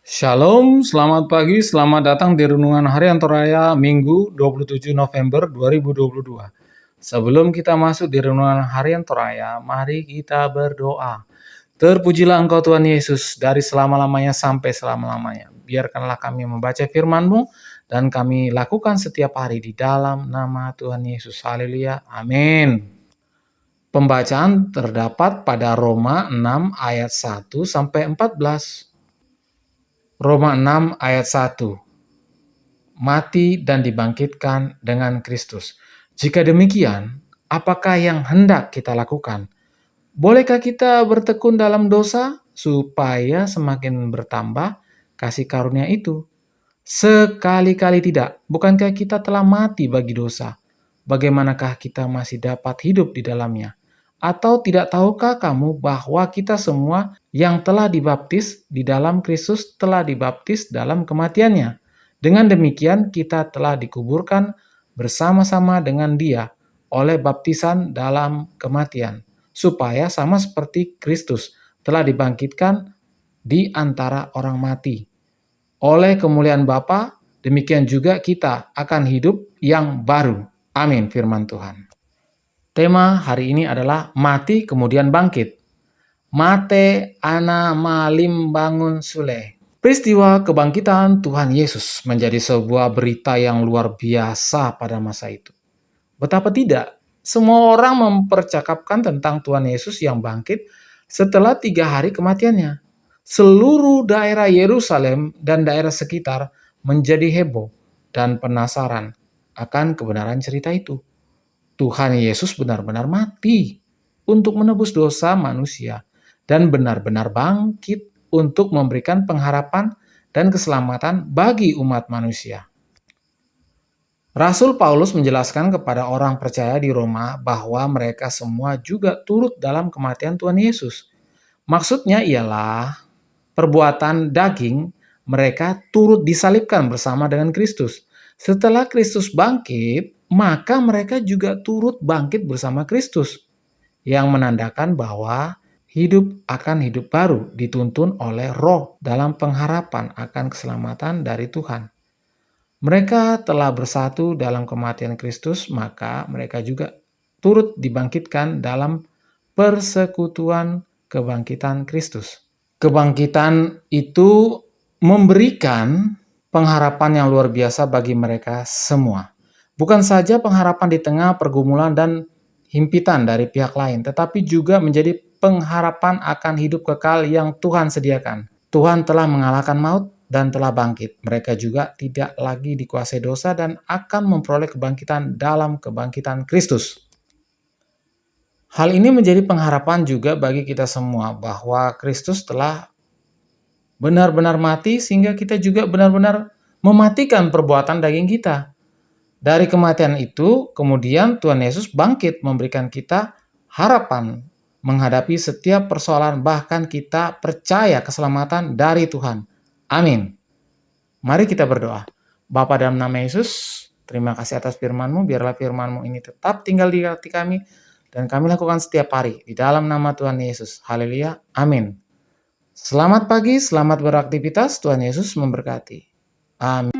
Shalom, selamat pagi, selamat datang di Renungan Harian Toraya Minggu 27 November 2022. Sebelum kita masuk di Renungan Harian Toraya, mari kita berdoa. Terpujilah Engkau Tuhan Yesus dari selama-lamanya sampai selama-lamanya. Biarkanlah kami membaca firman-Mu dan kami lakukan setiap hari di dalam nama Tuhan Yesus. Haleluya, amin. Pembacaan terdapat pada Roma 6 ayat 1 sampai 14. Roma 6 ayat 1. Mati dan dibangkitkan dengan Kristus. Jika demikian, apakah yang hendak kita lakukan? Bolehkah kita bertekun dalam dosa supaya semakin bertambah kasih karunia itu? Sekali-kali tidak. Bukankah kita telah mati bagi dosa? Bagaimanakah kita masih dapat hidup di dalamnya? Atau tidak tahukah kamu bahwa kita semua yang telah dibaptis di dalam Kristus telah dibaptis dalam kematiannya? Dengan demikian kita telah dikuburkan bersama-sama dengan Dia oleh baptisan dalam kematian, supaya sama seperti Kristus telah dibangkitkan di antara orang mati. Oleh kemuliaan Bapa, demikian juga kita akan hidup yang baru. Amin, firman Tuhan. Tema hari ini adalah mati kemudian bangkit. Mate ana malim bangun sule. Peristiwa kebangkitan Tuhan Yesus menjadi sebuah berita yang luar biasa pada masa itu. Betapa tidak, semua orang mempercakapkan tentang Tuhan Yesus yang bangkit setelah 3 hari kematiannya. Seluruh daerah Yerusalem dan daerah sekitar menjadi heboh dan penasaran akan kebenaran cerita itu. Tuhan Yesus benar-benar mati untuk menebus dosa manusia dan benar-benar bangkit untuk memberikan pengharapan dan keselamatan bagi umat manusia. Rasul Paulus menjelaskan kepada orang percaya di Roma bahwa mereka semua juga turut dalam kematian Tuhan Yesus. Maksudnya ialah perbuatan daging mereka turut disalibkan bersama dengan Kristus. Setelah Kristus bangkit, maka mereka juga turut bangkit bersama Kristus, yang menandakan bahwa hidup akan hidup baru dituntun oleh Roh dalam pengharapan akan keselamatan dari Tuhan. Mereka telah bersatu dalam kematian Kristus, maka mereka juga turut dibangkitkan dalam persekutuan kebangkitan Kristus. Kebangkitan itu memberikan pengharapan yang luar biasa bagi mereka semua. Bukan saja pengharapan di tengah pergumulan dan himpitan dari pihak lain, tetapi juga menjadi pengharapan akan hidup kekal yang Tuhan sediakan. Tuhan telah mengalahkan maut dan telah bangkit. Mereka juga tidak lagi dikuasai dosa dan akan memperoleh kebangkitan dalam kebangkitan Kristus. Hal ini menjadi pengharapan juga bagi kita semua bahwa Kristus telah benar-benar mati sehingga kita juga benar-benar mematikan perbuatan daging kita. Dari kematian itu, kemudian Tuhan Yesus bangkit memberikan kita harapan menghadapi setiap persoalan, bahkan kita percaya keselamatan dari Tuhan. Amin. Mari kita berdoa. Bapa dalam nama Yesus, terima kasih atas firman-Mu, biarlah firman-Mu ini tetap tinggal di hati kami, dan kami lakukan setiap hari di dalam nama Tuhan Yesus. Haleluya. Amin. Selamat pagi, selamat beraktivitas. Tuhan Yesus memberkati. Amin.